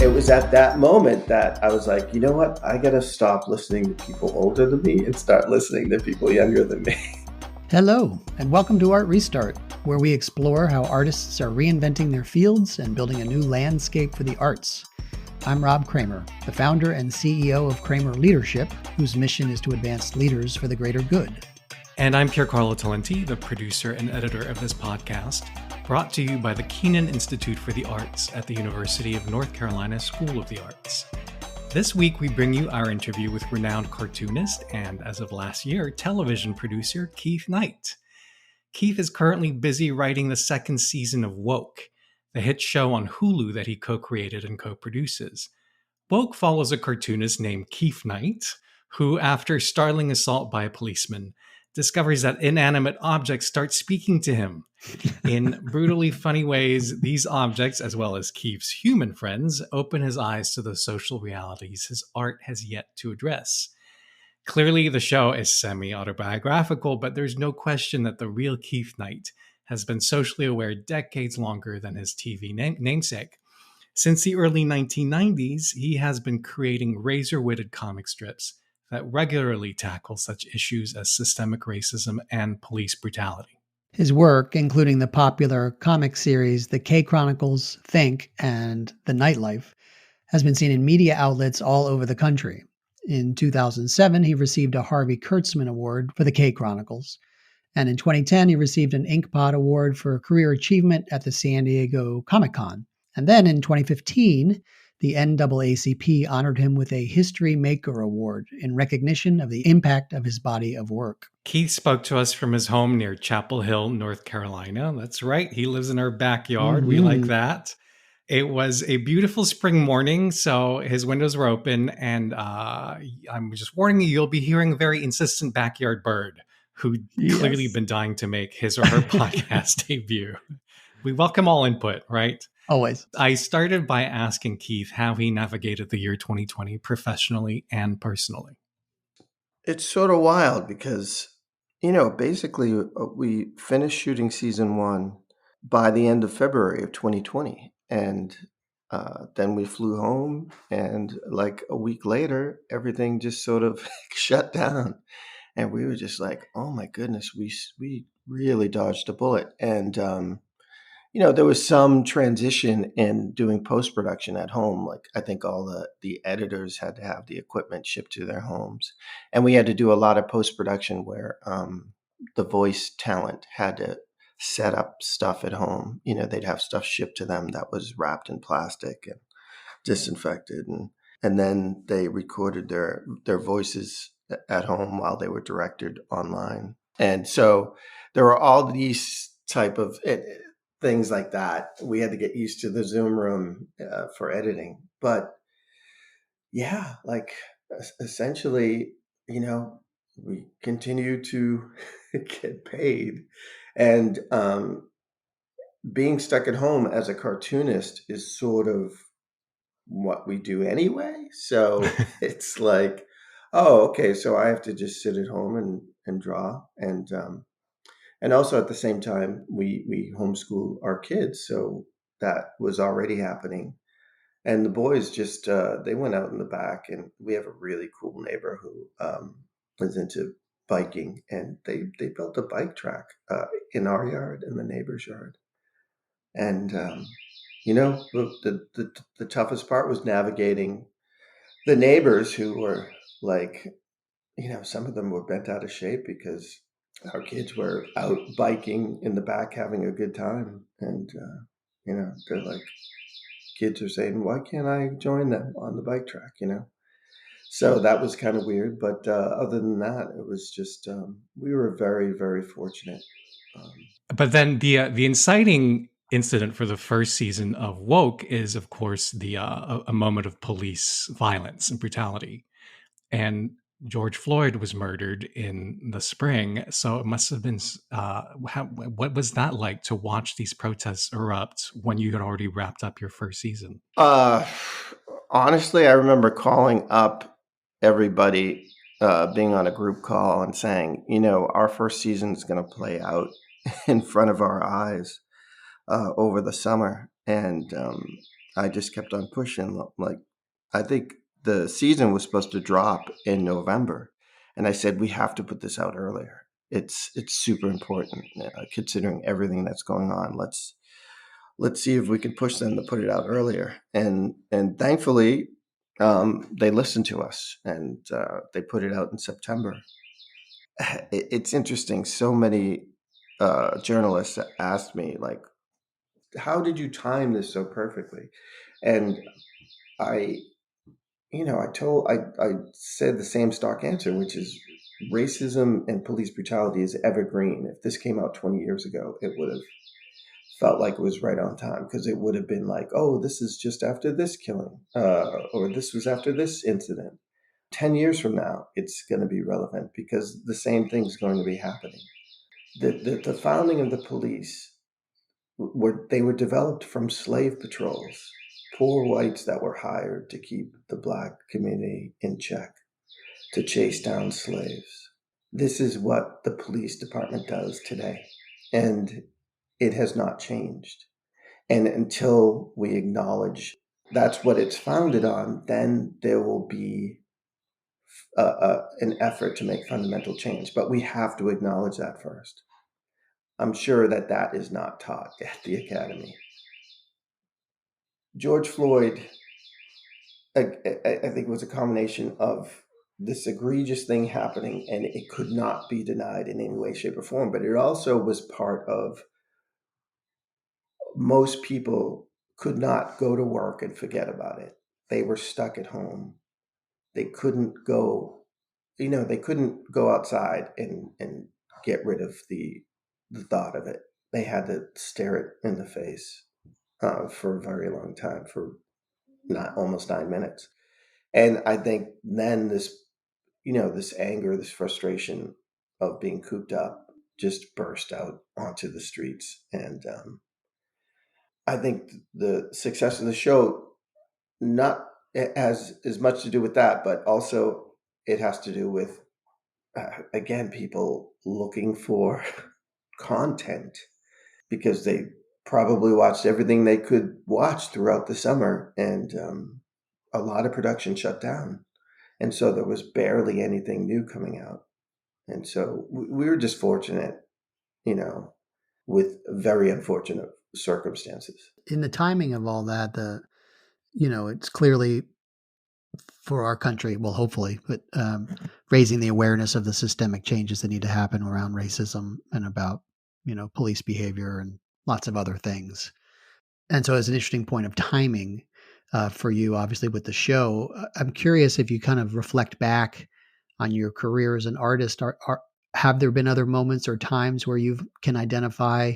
it was at that moment that I was like, you know what? I got to stop listening to people older than me and start listening to people younger than me. Hello, and welcome to Art Restart, where we explore how artists are reinventing their fields and building a new landscape for the arts. I'm Rob Kramer, the founder and CEO of Kramer Leadership, whose mission is to advance leaders for the greater good. And I'm Pier Carlo, the producer and editor of this podcast, brought to you by the Keenan Institute for the Arts at the University of North Carolina School of the Arts. This week, we bring you our interview with renowned cartoonist and, as of last year, television producer Keith Knight. Keith is currently busy writing the second season of Woke, the hit show on Hulu that he co-created and co-produces. Woke follows a cartoonist named Keith Knight, who, after startling assault by a policeman, discovers that inanimate objects start speaking to him. In brutally funny ways, these objects, as well as Keith's human friends, open his eyes to the social realities his art has yet to address. Clearly, the show is semi-autobiographical, but there's no question that the real Keith Knight has been socially aware decades longer than his TV namesake. Since the early 1990s, he has been creating razor-witted comic strips that regularly tackle such issues as systemic racism and police brutality. His work, including the popular comic series The K Chronicles, Think, and The Nightlife, has been seen in media outlets all over the country. In 2007, he received a Harvey Kurtzman Award for The K Chronicles, and in 2010, he received an Inkpot Award for Career Achievement at the San Diego Comic-Con. And then in 2015, the NAACP honored him with a History Maker Award in recognition of the impact of his body of work. Keith spoke to us from his home near Chapel Hill, North Carolina. That's right. He lives in our backyard. We like that. It was a beautiful spring morning, so his windows were open, and I'm just warning you, you'll be hearing a very insistent backyard bird who clearly been dying to make his or her podcast debut. We welcome all input, right? Always. I started by asking Keith how he navigated the year 2020 professionally and personally. It's sort of wild because, basically we finished shooting season 1 by the end of February of 2020. And then we flew home, and like a week later, everything just sort of shut down. And we were just like, oh my goodness, we really dodged a bullet. And, there was some transition in doing post-production at home. Like I think all the editors had to have the equipment shipped to their homes. And we had to do a lot of post-production where the voice talent had to set up stuff at home. They'd have stuff shipped to them that was wrapped in plastic and disinfected. And then they recorded their voices at home while they were directed online. And so there were all these type of things like that. We had to get used to the Zoom room for editing. But yeah, like essentially, we continue to get paid. And being stuck at home as a cartoonist is sort of what we do anyway. So it's like, oh, okay, so I have to just sit at home and draw. And also at the same time, we homeschool our kids. So that was already happening. And the boys just, they went out in the back, and we have a really cool neighbor who is into biking, and they built a bike track in our yard, in the neighbor's yard. And, the toughest part was navigating the neighbors who were like, some of them were bent out of shape because our kids were out biking in the back having a good time. And, they're like, kids are saying, why can't I join them on the bike track, So that was kind of weird. But other than that, it was just, we were very, very fortunate. But then the inciting incident for the first season of Woke is, of course, a moment of police violence and brutality. And George Floyd was murdered in the spring. So it must have been, what was that like to watch these protests erupt when you had already wrapped up your first season? Honestly, I remember calling up everybody, being on a group call and saying, our first season is going to play out in front of our eyes over the summer. And I just kept on pushing. Like, I think the season was supposed to drop in November, and I said we have to put this out earlier. It's super important, considering everything that's going on. Let's see if we can push them to put it out earlier. And thankfully, they listened to us, and they put it out in September. It's interesting. So many journalists asked me, like, how did you time this so perfectly? And I, I said the same stock answer, which is racism and police brutality is evergreen. If this came out 20 years ago, it would have felt like it was right on time, because it would have been like, oh, this is just after this killing, or this was after this incident. 10 years from now, it's going to be relevant because the same thing is going to be happening. The founding of the police they were developed from slave patrols, poor whites that were hired to keep the black community in check, to chase down slaves. This is what the police department does today, and it has not changed. And until we acknowledge that's what it's founded on, then there will be an effort to make fundamental change. But we have to acknowledge that first. I'm sure that is not taught at the academy. George Floyd, I think, was a combination of this egregious thing happening, and it could not be denied in any way, shape, or form. But it also was part of most people could not go to work and forget about it. They were stuck at home. They couldn't go, they couldn't go outside and get rid of the thought of it. They had to stare it in the face for a very long time, for almost 9 minutes. And I think then this anger, this frustration of being cooped up just burst out onto the streets. And I think the success of the show not it has as much to do with that, but also it has to do with, again, people looking for content, because they probably watched everything they could watch throughout the summer, and a lot of production shut down. And so there was barely anything new coming out. And so we were just fortunate, with very unfortunate circumstances. In the timing of all that, it's clearly for our country, well, hopefully, but raising the awareness of the systemic changes that need to happen around racism and about, police behavior and lots of other things. And so, as an interesting point of timing for you, obviously, with the show, I'm curious if you kind of reflect back on your career as an artist. Have there been other moments or times where you can identify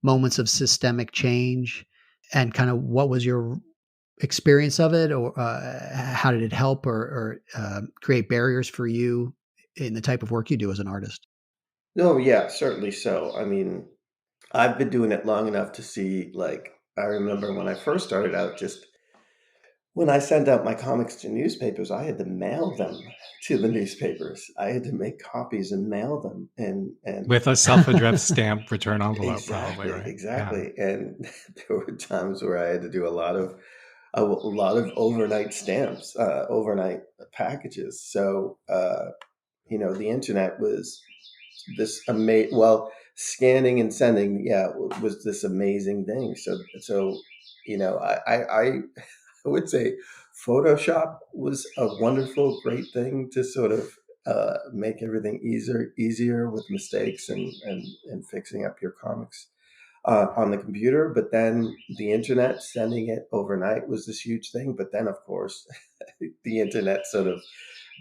moments of systemic change, and kind of what was your experience of it, or how did it help or create barriers for you in the type of work you do as an artist? No, yeah, certainly so. I mean, I've been doing it long enough to see, like, I remember when I first started out, just when I sent out my comics to newspapers, I had to mail them to the newspapers. I had to make copies and mail them, and With a self-addressed stamp return envelope, probably, exactly, right? Yeah. exactly. And there were times where I had to do a lot of overnight stamps, overnight packages. So the internet was this amazing. Well, scanning and sending, yeah, was this amazing thing. So I would say Photoshop was a wonderful, great thing to sort of make everything easier with mistakes and fixing up your comics on the computer. But then the internet, sending it overnight, was this huge thing. But then, of course, the internet sort of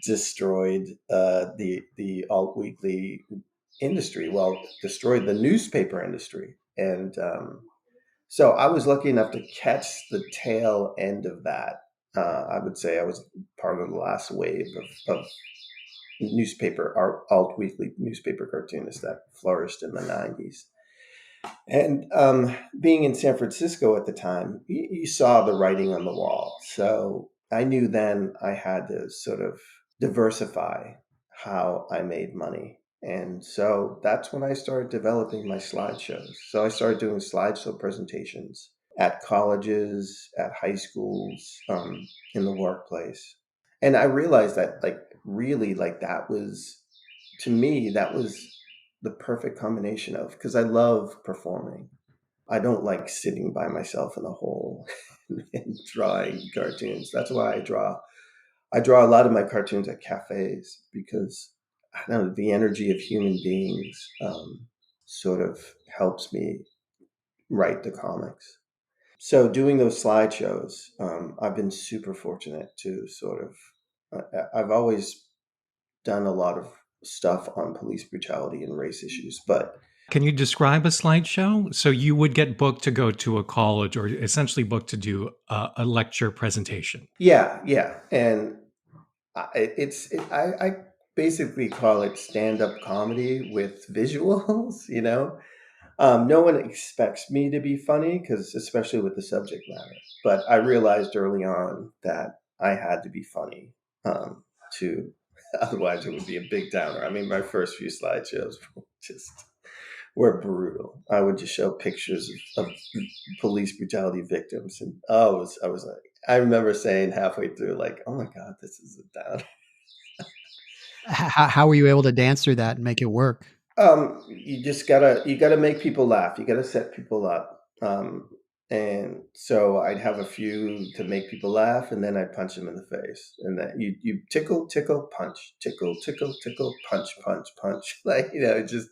destroyed the alt weekly industry. Well, destroyed the newspaper industry. And so I was lucky enough to catch the tail end of that. I would say I was part of the last wave of newspaper alt weekly newspaper cartoonists that flourished in the 90s. And being in San Francisco at the time, you saw the writing on the wall. So I knew then I had to sort of diversify how I made money. And so that's when I started developing my slideshows. So I started doing slideshow presentations. at colleges, at high schools, in the workplace. And I realized that, like, really, like, that was, to me, that was the perfect combination of, because I love performing. I don't like sitting by myself in a hole and drawing cartoons. That's why I draw. I draw a lot of my cartoons at cafes because I don't know, the energy of human beings sort of helps me write the comics. So doing those slideshows, I've been super fortunate to sort of. I've always done a lot of stuff on police brutality and race issues, but Can you describe a slideshow? So you would get booked to go to a college or essentially booked to do a lecture presentation. yeah, and I basically call it stand-up comedy with visuals. No one expects me to be funny, because especially with the subject matter. But I realized early on that I had to be funny, to otherwise it would be a big downer. I mean, my first few slideshows just were brutal. I would just show pictures of police brutality victims, and I was like, I remember saying halfway through, like, "Oh my god, this is a downer." How were you able to dance through that and make it work? You gotta make people laugh. You gotta set people up. And so I'd have a few to make people laugh, and then I'd punch them in the face, and then you tickle, tickle, punch, tickle, tickle, tickle, punch, punch, punch. Like, just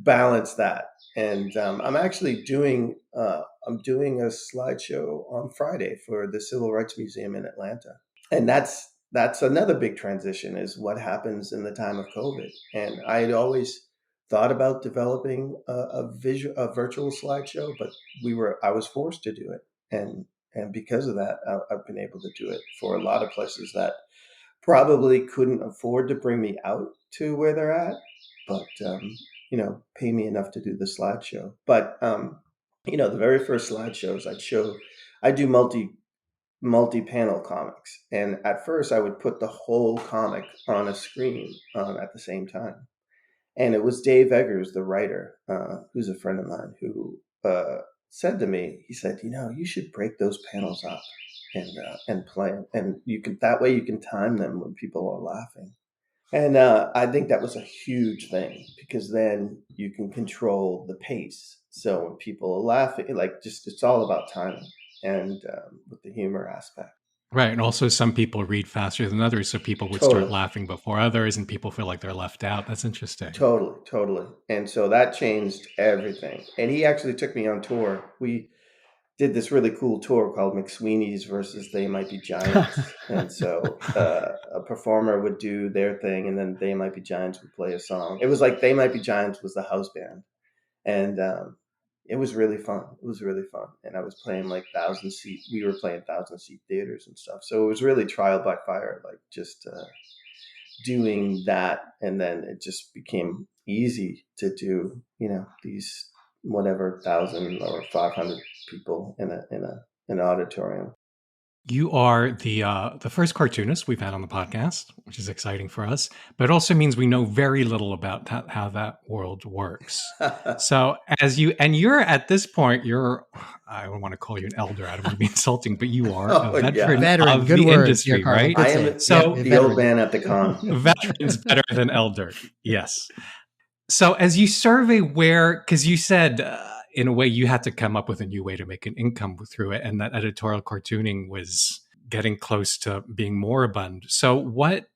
balance that. And I'm doing a slideshow on Friday for the Civil Rights Museum in Atlanta, and that's another big transition, is what happens in the time of COVID. And I had always thought about developing a virtual slideshow, but I was forced to do it, and because of that, I've been able to do it for a lot of places that probably couldn't afford to bring me out to where they're at, but pay me enough to do the slideshow. But the very first slideshows I do multi-panel comics, and at first I would put the whole comic on a screen at the same time. And it was Dave Eggers, the writer, who's a friend of mine, who said to me, he said, you should break those panels up and play them, and that way you can time them when people are laughing. And I think that was a huge thing, because then you can control the pace. So when people are laughing, like, just, it's all about timing, and with the humor aspect. Right. And also, some people read faster than others. So people would start Totally. laughing before others, and people feel like they're left out. That's interesting. Totally, totally. And so that changed everything. And he actually took me on tour. We did this really cool tour called McSweeney's versus They Might Be Giants. And so a performer would do their thing, and then They Might Be Giants would play a song. It was like They Might Be Giants was the house band. And it was really fun. It was really fun. And I was playing like 1,000-seat. We were playing 1,000-seat theaters and stuff. So it was really trial by fire, like, just doing that. And then it just became easy to do, these whatever 1,000 or 500 people in an auditorium. You are the first cartoonist we've had on the podcast, which is exciting for us. But it also means we know very little about how that world works. So you're at this point, I don't want to call you an elder. I don't want to be insulting, but you are a veteran, Veteran, of good the word, industry, Pier Carlo. right? Good I am save. So the old man at the con. Veteran's better than elder. Yes. So as you survey because you said in a way you had to come up with a new way to make an income through it, and that editorial cartooning was getting close to being moribund. So what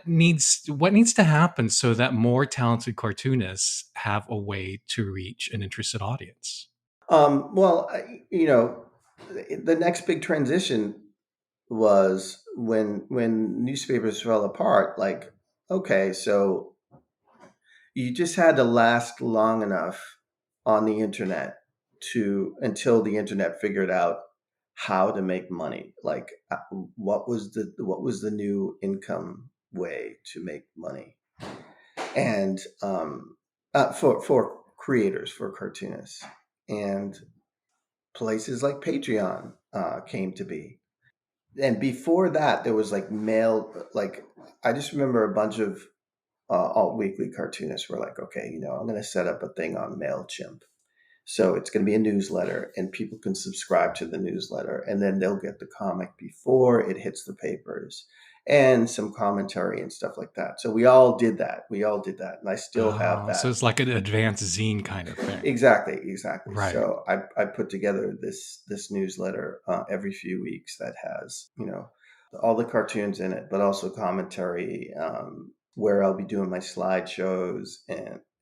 needs to happen so that more talented cartoonists have a way to reach an interested audience? Well, the next big transition was when newspapers fell apart. Like, okay, so you just had to last long enough on the internet until the internet figured out how to make money. Like, what was the new income way to make money? And for creators, for cartoonists, and places like Patreon came to be. And before that, there was like mail. Like, I just remember a bunch of alt weekly cartoonists were like, okay, I'm going to set up a thing on MailChimp. So it's going to be a newsletter, and people can subscribe to the newsletter, and then they'll get the comic before it hits the papers, and some commentary and stuff like that. So we all did that. And I still have Oh, so that. it's like an advanced zine kind of thing. Exactly. Right. So I put together this newsletter every few weeks that has, all the cartoons in it, but also commentary, where I'll be doing my slideshows,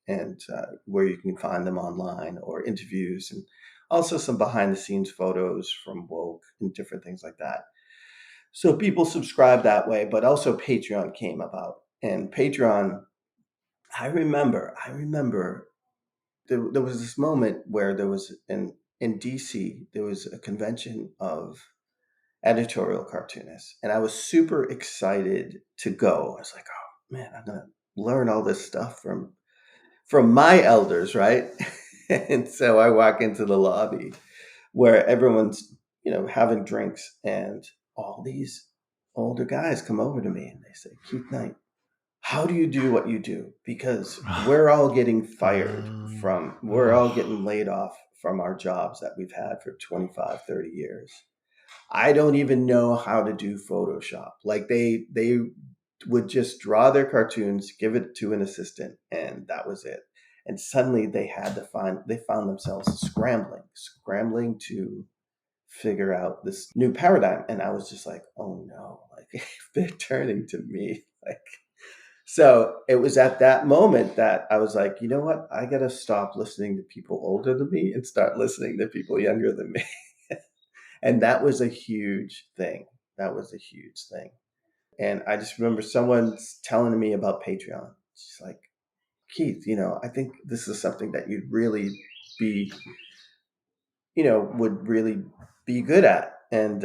and where you can find them online, or interviews, and also some behind the scenes photos from Woke and different things like that. So people subscribe that way, but also Patreon came about. And Patreon, I remember there was this moment where there was in DC, there was a convention of editorial cartoonists, and I was super excited to go. I was like, oh man, I'm gonna learn all this stuff from my elders, right? And so I walk into the lobby where everyone's, having drinks, and all these older guys come over to me and they say, Keith Knight, how do you do what you do? Because we're all getting fired we're all getting laid off from our jobs that we've had for 25, 30 years. I don't even know how to do Photoshop. Like they would just draw their cartoons, give it to an assistant, and that was it. And suddenly they found themselves scrambling to figure out this new paradigm. And I was just like, oh no, like they're turning to me. Like, so it was at that moment that I was like, you know what? I got to stop listening to people older than me and start listening to people younger than me. And that was a huge thing. That was a huge thing. And I just remember someone telling me about Patreon. She's like, Keith, I think this is something that you'd really be, would really be good at. And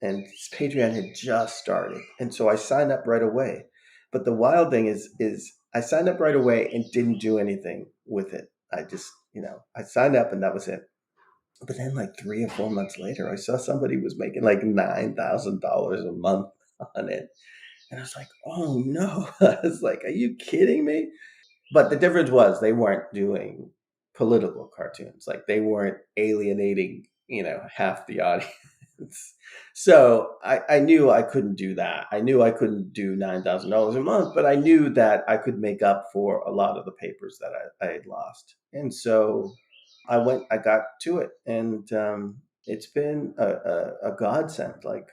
Patreon had just started. And so I signed up right away. But the wild thing is I signed up right away and didn't do anything with it. I just, I signed up and that was it. But then like 3 or 4 months later, I saw somebody was making like $9,000 a month on it. And I was like, oh no. I was like, are you kidding me? But the difference was they weren't doing political cartoons. Like they weren't alienating, half the audience. So I knew I couldn't do that. I knew I couldn't do $9,000 a month, but I knew that I could make up for a lot of the papers that I had lost. And so I got to it, and it's been a godsend. Like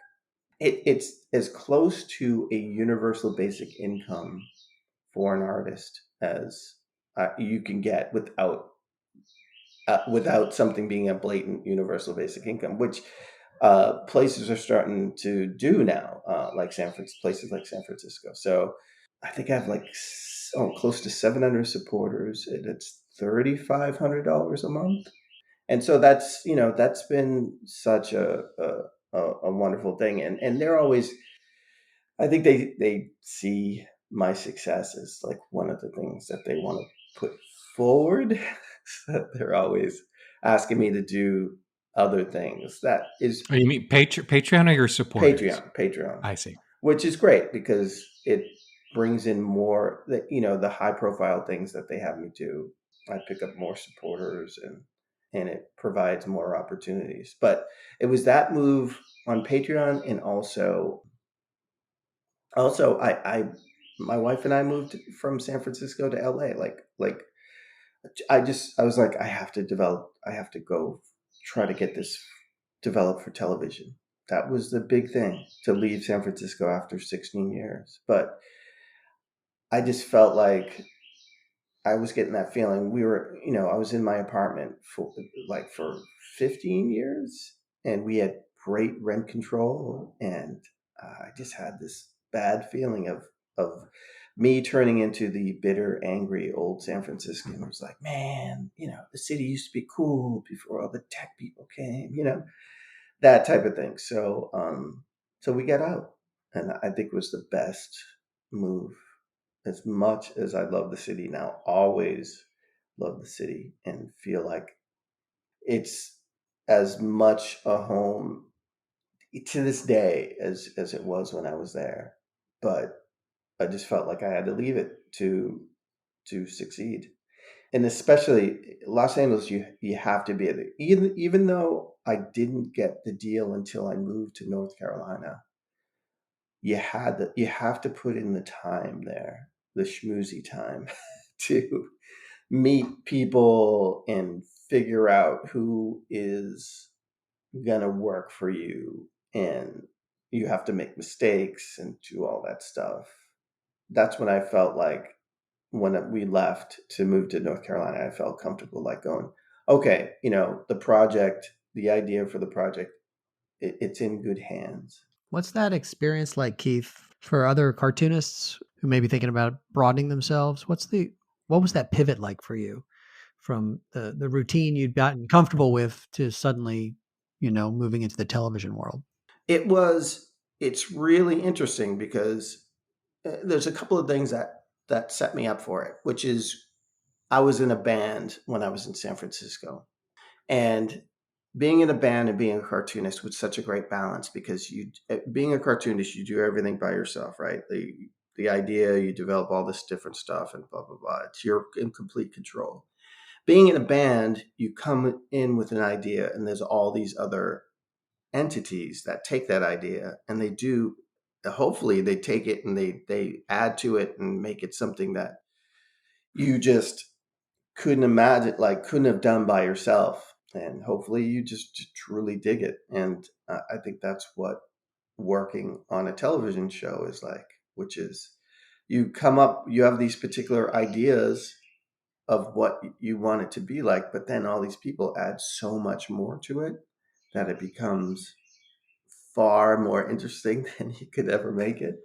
it's as close to a universal basic income for an artist as you can get without something being a blatant universal basic income, which places are starting to do now, like places like San Francisco. So I think I have like close to 700 supporters, and it's $3,500 a month. And so that's been such a wonderful thing, and they're always, I think they see my success as like one of the things that they want to put forward. So they're always asking me to do other things. That is Oh, you mean Patreon or your supporters? Patreon, I see. which is great because it brings in more the high profile things that they have me do. I pick up more supporters, and it provides more opportunities. But it was that move on Patreon, and also I my wife and I moved from San Francisco to LA. Like I was like, I have to go try to get this developed for television. That was the big thing, to leave San Francisco after 16 years. But I just felt like I was getting that feeling. I was in my apartment for 15 years, and we had great rent control, and I just had this bad feeling of me turning into the bitter, angry old San Franciscan. I was like, man, the city used to be cool before all the tech people came, that type of thing. So we got out, and I think it was the best move. As much as I love the city now, always love the city and feel like it's as much a home to this day as it was when I was there. But I just felt like I had to leave it to succeed. And especially Los Angeles, you have to be there. Even though I didn't get the deal until I moved to North Carolina, you have to put in the time there, the schmoozy time, to meet people and figure out who is gonna work for you, and you have to make mistakes and do all that stuff. That's when I felt like when we left to move to North Carolina, I felt comfortable like going, okay, the project, the idea for the project, it's in good hands. What's that experience like, Keith, for other cartoonists who may be thinking about broadening themselves? What was that pivot like for you from the routine you'd gotten comfortable with to suddenly, moving into the television world? It's really interesting because there's a couple of things that set me up for it, which is I was in a band when I was in San Francisco. And being in a band and being a cartoonist was such a great balance because being a cartoonist, you do everything by yourself, right? The idea, you develop all this different stuff and blah, blah, blah. You're in complete control. Being in a band, you come in with an idea and there's all these other entities that take that idea and hopefully they take it and they add to it and make it something that you just couldn't imagine, like couldn't have done by yourself. And hopefully you just truly dig it. And I think that's what working on a television show is like, which is you have these particular ideas of what you want it to be like, but then all these people add so much more to it that it becomes far more interesting than you could ever make it.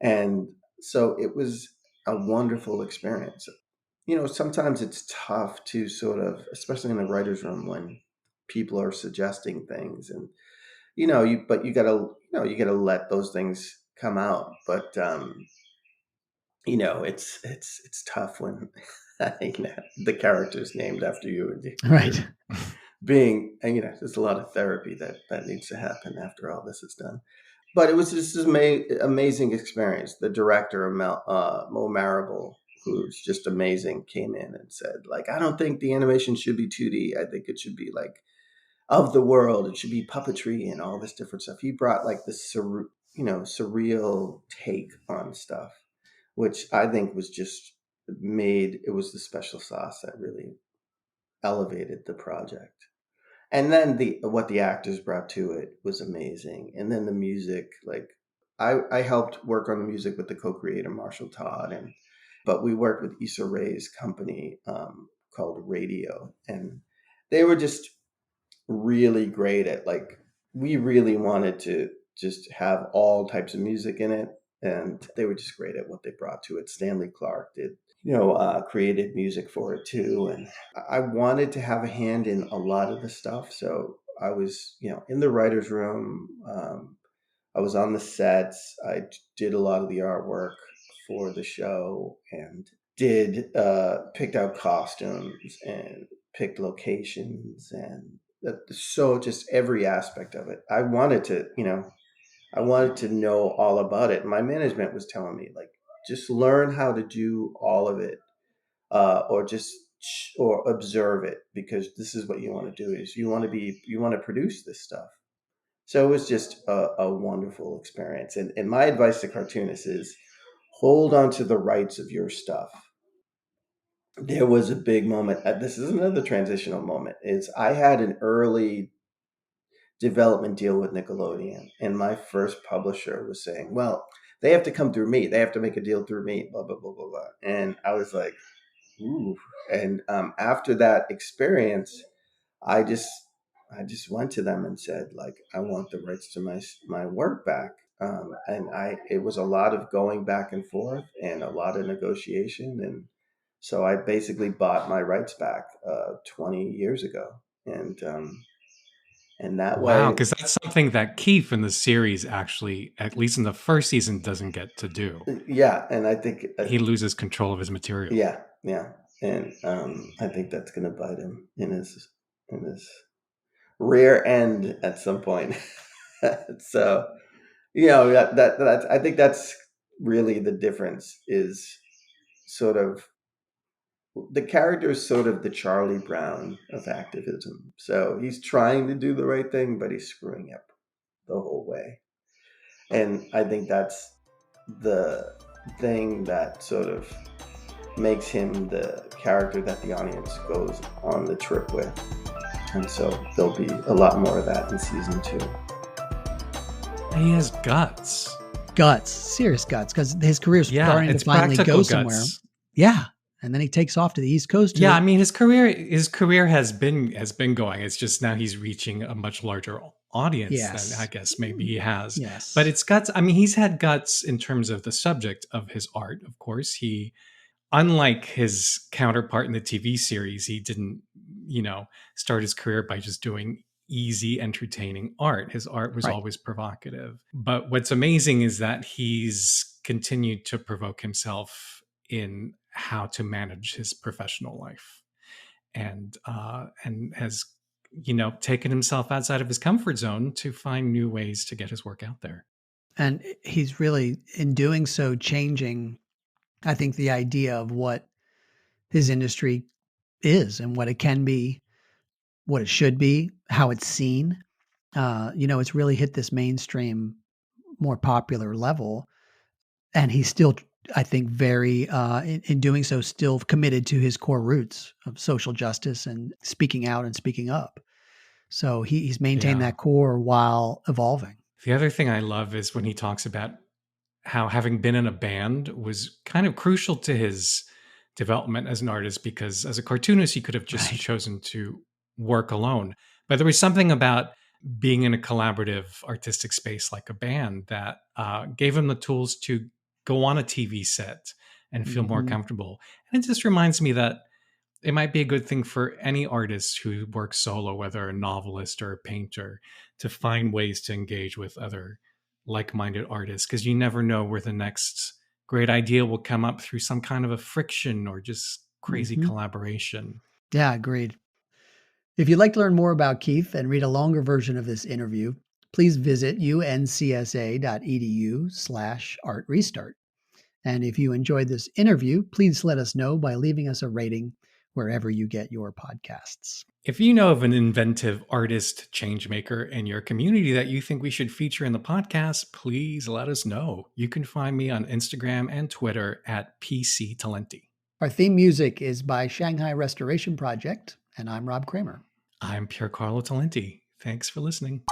And so it was a wonderful experience. Sometimes it's tough to sort of, especially in the writer's room when people are suggesting things and, but you gotta let those things come out. But, it's tough when, the character's named after you and you're Right. and, there's a lot of therapy that needs to happen after all this is done. But it was just this amazing experience. The director, Mo Marable, who's just amazing, came in and said, like, I don't think the animation should be 2D. I think it should be like of the world. It should be puppetry and all this different stuff. He brought like this, surreal take on stuff, which I think was just it was the special sauce that really elevated the project. And then what the actors brought to it was amazing. And then the music, like I helped work on the music with the co-creator Marshall Todd, but we worked with Issa Rae's company called Radio, and they were just really great at, like, we really wanted to just have all types of music in it, and they were just great at what they brought to it. Stanley Clark did created music for it too. And I wanted to have a hand in a lot of the stuff. So I was, in the writer's room. I was on the sets. I did a lot of the artwork for the show and picked out costumes and picked locations and so just every aspect of it. I wanted to know all about it. My management was telling me, like, just learn how to do all of it, or observe it, because this is what you want to do. Is you want to produce this stuff. So it was just a wonderful experience. And my advice to cartoonists is hold on to the rights of your stuff. There was a big moment. This is another transitional moment. Is I had an early development deal with Nickelodeon, and my first publisher was saying, "Well, they have to come through me. They have to make a deal through me." Blah blah blah blah blah. And I was like, "Ooh!" And after that experience, I just went to them and said, like, I want the rights to my work back. And it was a lot of going back and forth and a lot of negotiation, and so I basically bought my rights back 20 years ago, and that Wow, way. because that's something that Keith in the series actually, at least in the first season, doesn't get to do. Yeah, and I think He loses control of his material. yeah, and I think that's going to bite him in his rear end at some point. So that's I think that's really the difference, is sort of the character is sort of the Charlie Brown of activism. So he's trying to do the right thing, but he's screwing up the whole way. And I think that's the thing that sort of makes him the character that the audience goes on the trip with. And so there'll be a lot more of that in season 2. He has guts. Serious guts, because his career's starting to it's finally practical go guts. somewhere. Yeah. And then he takes off to the East Coast. Yeah, I mean his career has been going. It's just now he's reaching a much larger audience than I guess maybe he has. Yes. But it's guts. I mean, he's had guts in terms of the subject of his art, of course. He, unlike his counterpart in the TV series, he didn't, start his career by just doing easy, entertaining art. His art was always provocative. But what's amazing is that he's continued to provoke himself in how to manage his professional life, and has taken himself outside of his comfort zone to find new ways to get his work out there. And he's really, in doing so, changing, I think, the idea of what his industry is and what it can be, what it should be, how it's seen. It's really hit this mainstream, more popular level. And he's still, I think, very, in doing so, still committed to his core roots of social justice and speaking out and speaking up. So he's maintained that core while evolving. The other thing I love is when he talks about how having been in a band was kind of crucial to his development as an artist, because as a cartoonist, he could have just chosen to work alone. But there was something about being in a collaborative artistic space like a band that gave him the tools to go on a TV set and feel more comfortable. And it just reminds me that it might be a good thing for any artist who works solo, whether a novelist or a painter, to find ways to engage with other like-minded artists, because you never know where the next great idea will come up through some kind of a friction or just crazy collaboration. Yeah, agreed. If you'd like to learn more about Keith and read a longer version of this interview, please visit uncsa.edu/artrestart. And if you enjoyed this interview, please let us know by leaving us a rating wherever you get your podcasts. If you know of an inventive artist changemaker in your community that you think we should feature in the podcast, please let us know. You can find me on Instagram and Twitter at PCTalenti. Our theme music is by Shanghai Restoration Project, and I'm Rob Kramer. I'm Pier Carlo Talenti. Thanks for listening.